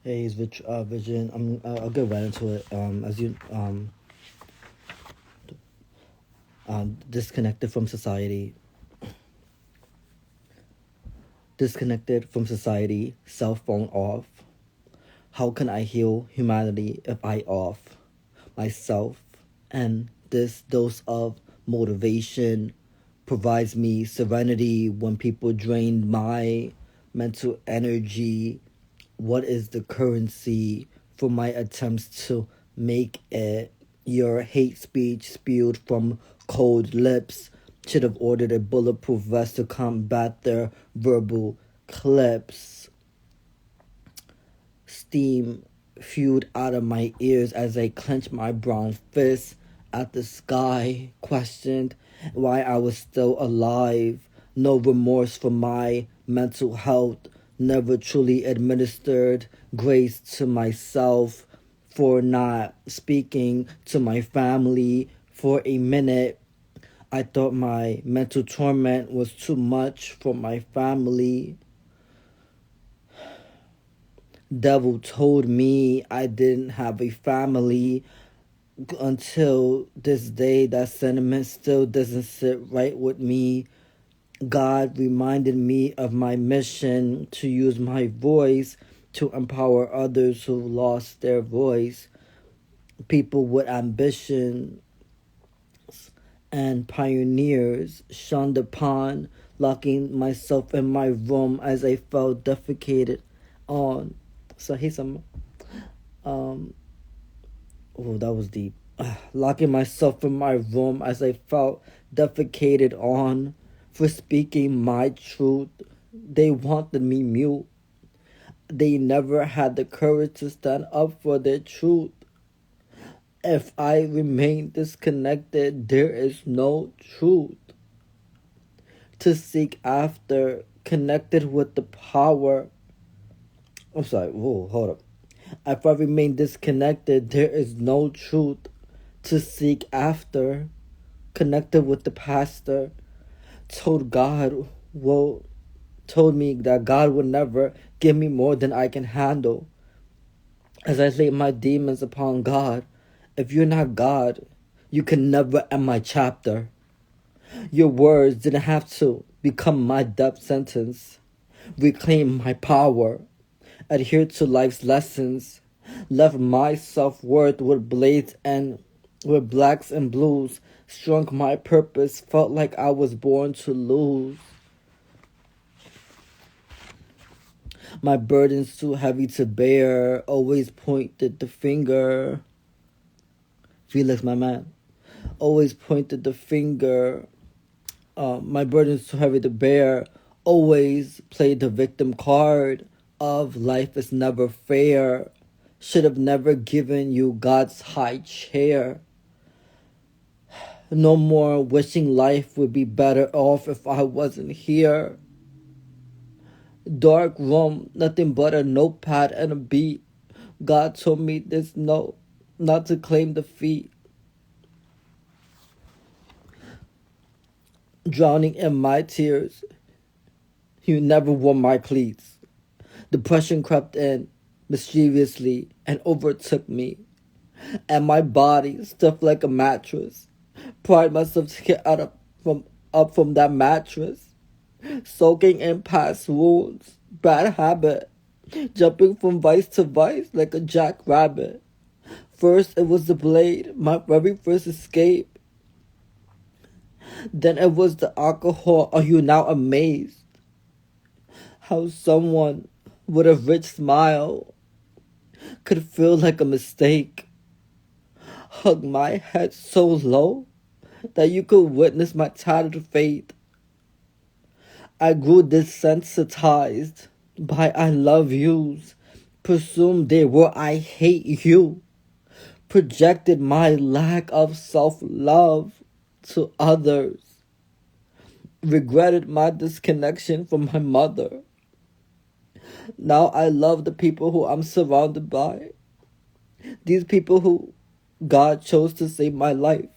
Hey, it's Vision. I'll get right into it. As you disconnected from society, cell phone off. How can I heal humanity if I off myself? And this dose of motivation provides me serenity when people drain my mental energy. What is the currency for my attempts to make it? Your hate speech spewed from cold lips should have ordered a bulletproof vest to combat their verbal clips. Steam fewed out of my ears as I clenched my brown fist at the sky, questioned why I was still alive. No remorse for my mental health, never truly administered grace to myself for not speaking to my family for a minute. I thought my mental torment was too much for my family. Devil told me I didn't have a family. Until this day, that sentiment still doesn't sit right with me. God reminded me of my mission to use my voice to empower others who lost their voice. People with ambition and pioneers shunned upon, locking myself in my room as I felt defecated on. So here's some oh, that was deep. Locking myself in my room as I felt defecated on for speaking my truth. They wanted me mute. They never had the courage to stand up for their truth. If I remain disconnected, there is no truth to seek after, connected with the power. I'm sorry, whoa, hold up. If I remain disconnected, there is no truth to seek after, connected with the pastor. Told me that God would never give me more than I can handle. As I lay my demons upon God, if you're not God, you can never end my chapter. Your words didn't have to become my death sentence. Reclaim my power. Adhere to life's lessons. Left my self-worth with blades and with blacks and blues. Shrunk my purpose. Felt like I was born to lose. My burden's too heavy to bear. Always pointed the finger. Felix, my man. Always pointed the finger. My burden's too heavy to bear. Always played the victim card of life is never fair. Should have never given you God's high chair. No more wishing life would be better off if I wasn't here. Dark room, nothing but a notepad and a beat. God told me this note, not to claim defeat. Drowning in my tears, you never wore my cleats. Depression crept in mischievously and overtook me, and my body stiff like a mattress. Pried myself to get up from that mattress, soaking in past wounds, bad habit, jumping from vice to vice like a jackrabbit. First it was the blade, my very first escape. Then it was the alcohol. Are you now amazed how someone with a rich smile could feel like a mistake? Hug my head so low that you could witness my tattered fate. I grew desensitized by I love yous. Presumed they were I hate you. Projected my lack of self-love to others. Regretted my disconnection from my mother. Now I love the people who I'm surrounded by. These people who God chose to save my life.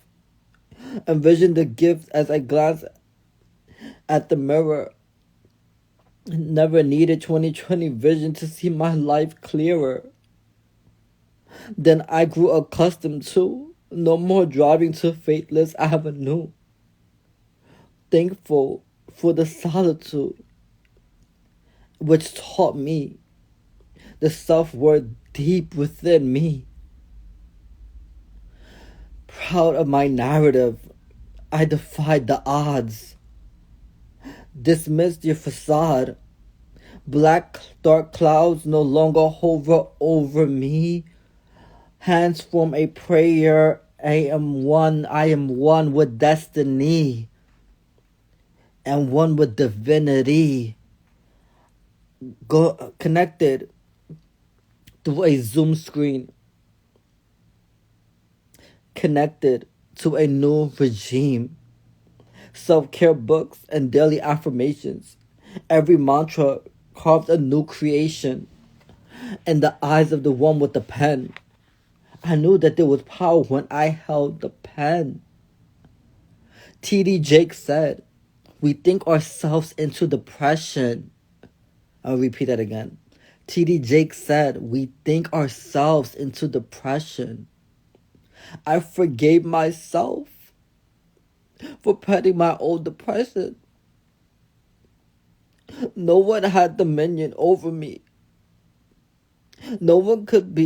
Envision the gift as I glance at the mirror. Never needed 2020 vision to see my life clearer than I grew accustomed to. No more driving to Faithless Avenue. Thankful for the solitude which taught me the self-worth deep within me. Proud of my narrative, I defied the odds. Dismissed your facade. Black dark clouds no longer hover over me. Hands form a prayer. I am one with destiny and one with divinity. Connected to a Zoom screen. Connected to a new regime. Self-care books and daily affirmations. Every mantra carved a new creation. In the eyes of the one with the pen, I knew that there was power when I held the pen. T.D. Jakes said, we think ourselves into depression. I'll repeat that again. T.D. Jakes said, we think ourselves into depression. I forgave myself for petting my own depression. No one had dominion over me. No one could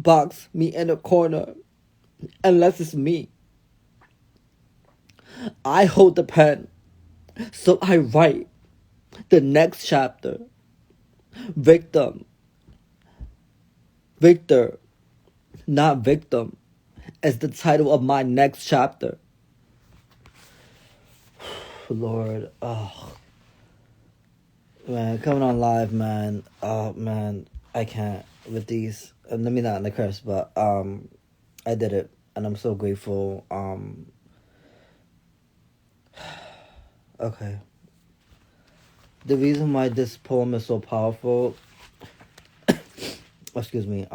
box me in a corner unless it's me. I hold the pen, so I write the next chapter. Victim, Victor, not victim, is the title of my next chapter. Lord, oh man, coming on live, man. Oh man, I can't with these. Let me not in the curse, but I did it, and I'm so grateful. Okay. The reason why this poem is so powerful, excuse me,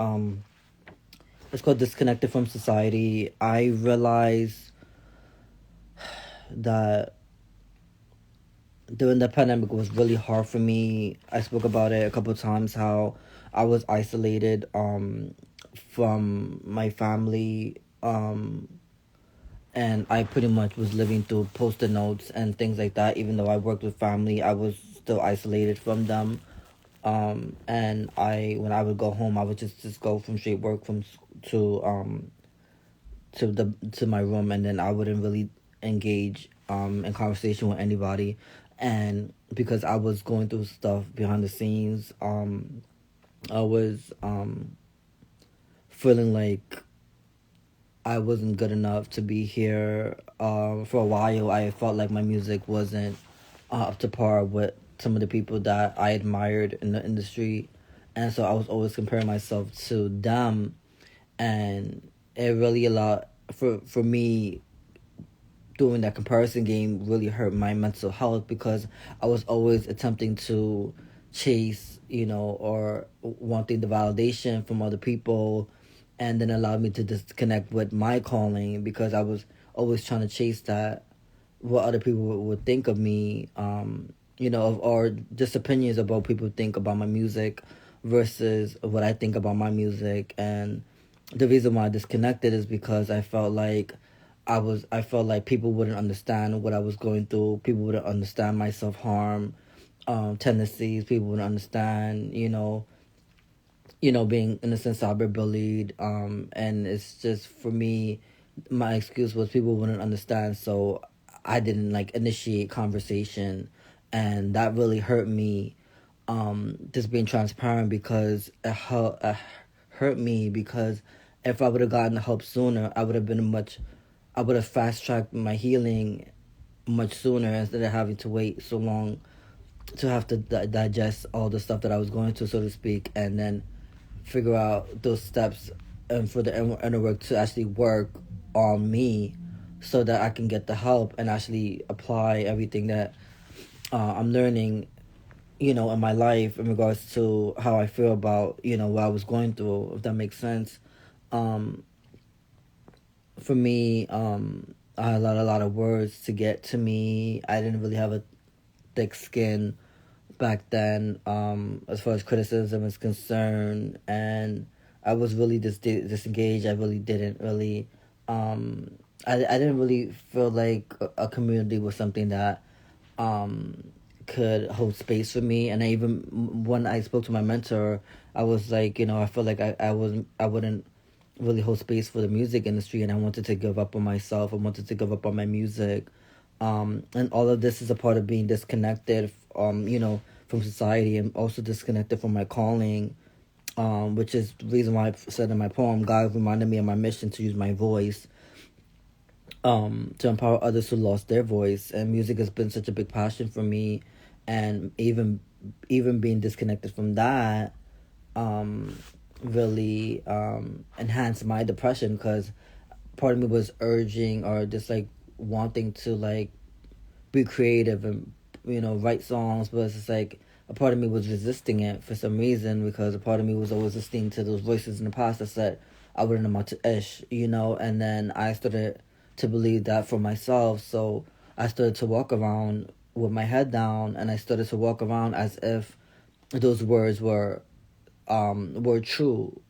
it's called Disconnected from Society. I realized that during the pandemic was really hard for me. I spoke about it a couple of times, how I was isolated from my family, and I pretty much was living through post-it notes and things like that. Even though I worked with family, I was still isolated from them. And when I would go home, I would just go from straight work to my room, and then I wouldn't really engage in conversation with anybody. And because I was going through stuff behind the scenes, I was feeling like I wasn't good enough to be here. For a while, I felt like my music wasn't up to par with some of the people that I admired in the industry, and so I was always comparing myself to them, and it really allowed for me doing that comparison game really hurt my mental health, because I was always attempting to chase, or wanting the validation from other people, and then allowed me to disconnect with my calling, because I was always trying to chase that, what other people would think of me, or just opinions about people think about my music versus what I think about my music. And the reason why I disconnected is because I felt like people wouldn't understand what I was going through. People wouldn't understand my self-harm tendencies. People wouldn't understand, being in a sense cyberbullied. And it's just, for me, my excuse was people wouldn't understand, so I didn't initiate conversation, and that really hurt me. Just being transparent, because it hurt me, because if I would have gotten help sooner, I would have fast tracked my healing much sooner, instead of having to wait so long to have to digest all the stuff that I was going through, so to speak, and then figure out those steps, and for the inner work to actually work on me, so that I can get the help and actually apply everything that I'm learning, in my life, in regards to how I feel about, what I was going through, if that makes sense. Um, for me, I had a lot of words to get to me. I didn't really have thick skin back then, as far as criticism is concerned, and I was really disengaged. I really didn't really, I didn't really feel like a community was something that um, could hold space for me. And I even when I spoke to my mentor, I was like, I felt like I wouldn't really hold space for the music industry, and I wanted to give up on myself. I wanted to give up on my music. And all of this is a part of being disconnected, from society, and also disconnected from my calling, which is the reason why I said in my poem, God reminded me of my mission to use my voice, to empower others who lost their voice. And music has been such a big passion for me, and even being disconnected from that, really enhanced my depression, because part of me was urging, or just like wanting to like be creative and write songs, but it's just like a part of me was resisting it for some reason, because a part of me was always listening to those voices in the past that said I wouldn't amount to ish, and then I started to believe that for myself. So I started to walk around with my head down, and I started to walk around as if those words were true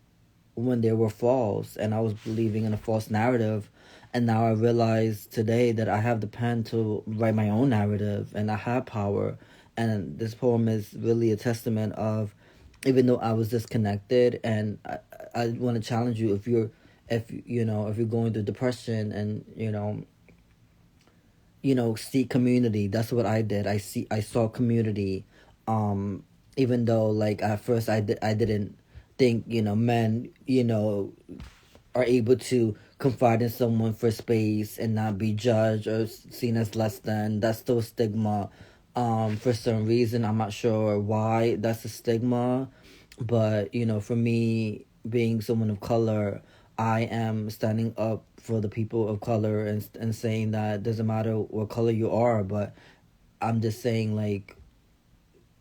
when they were false, and I was believing in a false narrative. And now I realize today that I have the pen to write my own narrative, and I have power. And this poem is really a testament of, even though I was disconnected, and I want to challenge you, if you're going through depression, and seek community. That's what I did. I saw community, even though like at first I didn't think men are able to confide in someone for space and not be judged or seen as less than. That's still a stigma. For some reason, I'm not sure why that's a stigma, but for me, being someone of color, I am standing up for the people of color, and saying that it doesn't matter what color you are, but I'm just saying, like,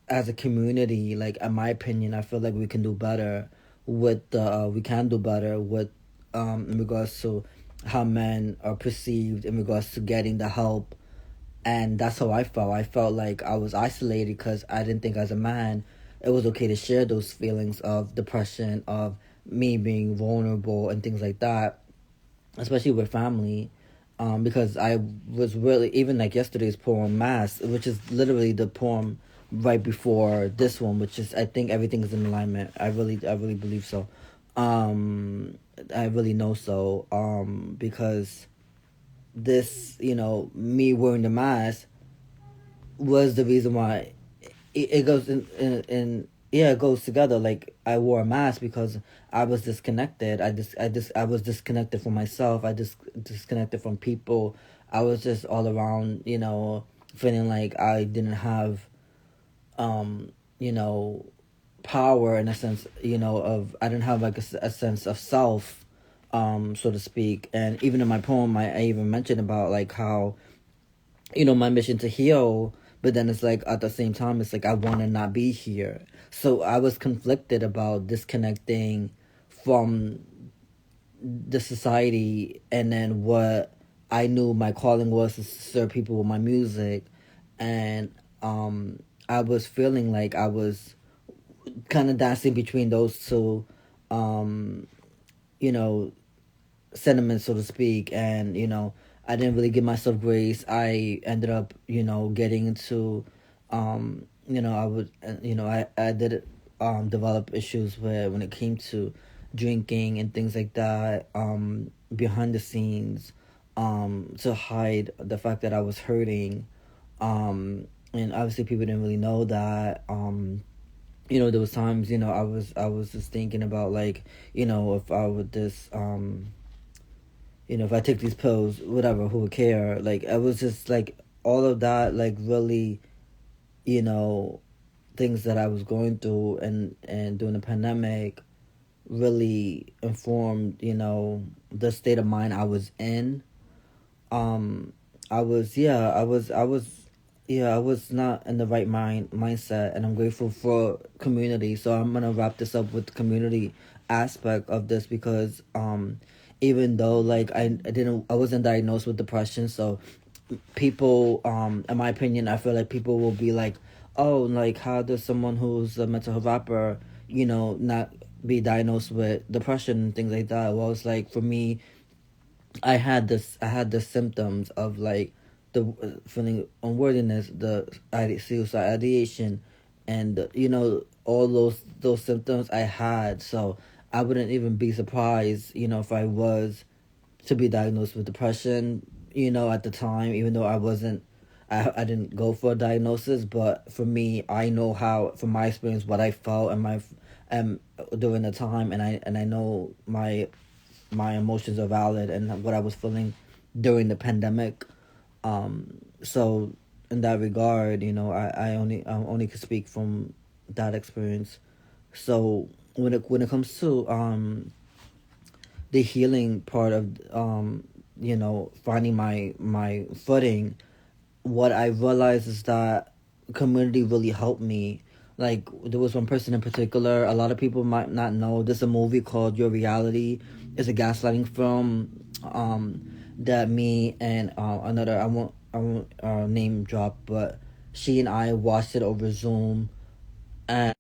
as a community, like, in my opinion, I feel like we can do better with we can do better with in regards to how men are perceived, in regards to getting the help. And that's how I felt. I felt like I was isolated, because I didn't think as a man it was okay to share those feelings of depression, of me being vulnerable and things like that, especially with family. Because I was really, even like yesterday's poem, Mass, which is literally the poem right before this one, which is, I think everything is in alignment. I really believe so. I really know so. Because this, me wearing the mask was the reason why it goes in yeah, it goes together. Like, I wore a mask because I was disconnected. I was disconnected from myself. I just disconnected from people. I was just all around, feeling like I didn't have, you know, power, in a sense, of, I didn't have like a sense of self, so to speak. And even in my poem, I even mentioned about like how, my mission to heal, but then it's like at the same time, it's like I want to not be here. So I was conflicted about disconnecting from the society, and then what I knew my calling was to serve people with my music. And I was feeling like I was kind of dancing between those two, you know, sentiments, so to speak. And I didn't really give myself grace. I ended up getting into I would I did develop issues where, when it came to drinking and things like that, behind the scenes, to hide the fact that I was hurting. And obviously people didn't really know that. There was times, I was just thinking about, like, if I would just if I take these pills, whatever, who would care? Like, I was just like, all of that, like, really, things that I was going through, and during the pandemic really informed, the state of mind I was in. I was not in the right mindset, and I'm grateful for community. So I'm gonna wrap this up with the community aspect of this, because even though, like, I wasn't diagnosed with depression, so people, in my opinion, I feel like people will be like, oh, like how does someone who's a mental health rapper, not be diagnosed with depression and things like that? Well, it's like for me, I had the symptoms of like the feeling unworthiness, the suicide ideation, and all those symptoms I had. So I wouldn't even be surprised, if I was to be diagnosed with depression, at the time, even though I didn't go for a diagnosis. But for me, I know how, from my experience, what I felt and my during the time, and I know my emotions are valid and what I was feeling during the pandemic. So in that regard, I only could speak from that experience. So when it comes to the healing part of finding my footing, what I realized is that community really helped me. Like there was one person in particular. A lot of people might not know. There's a movie called Your Reality. It's a gaslighting film. That me and another, I won't name drop, but she and I watched it over Zoom, and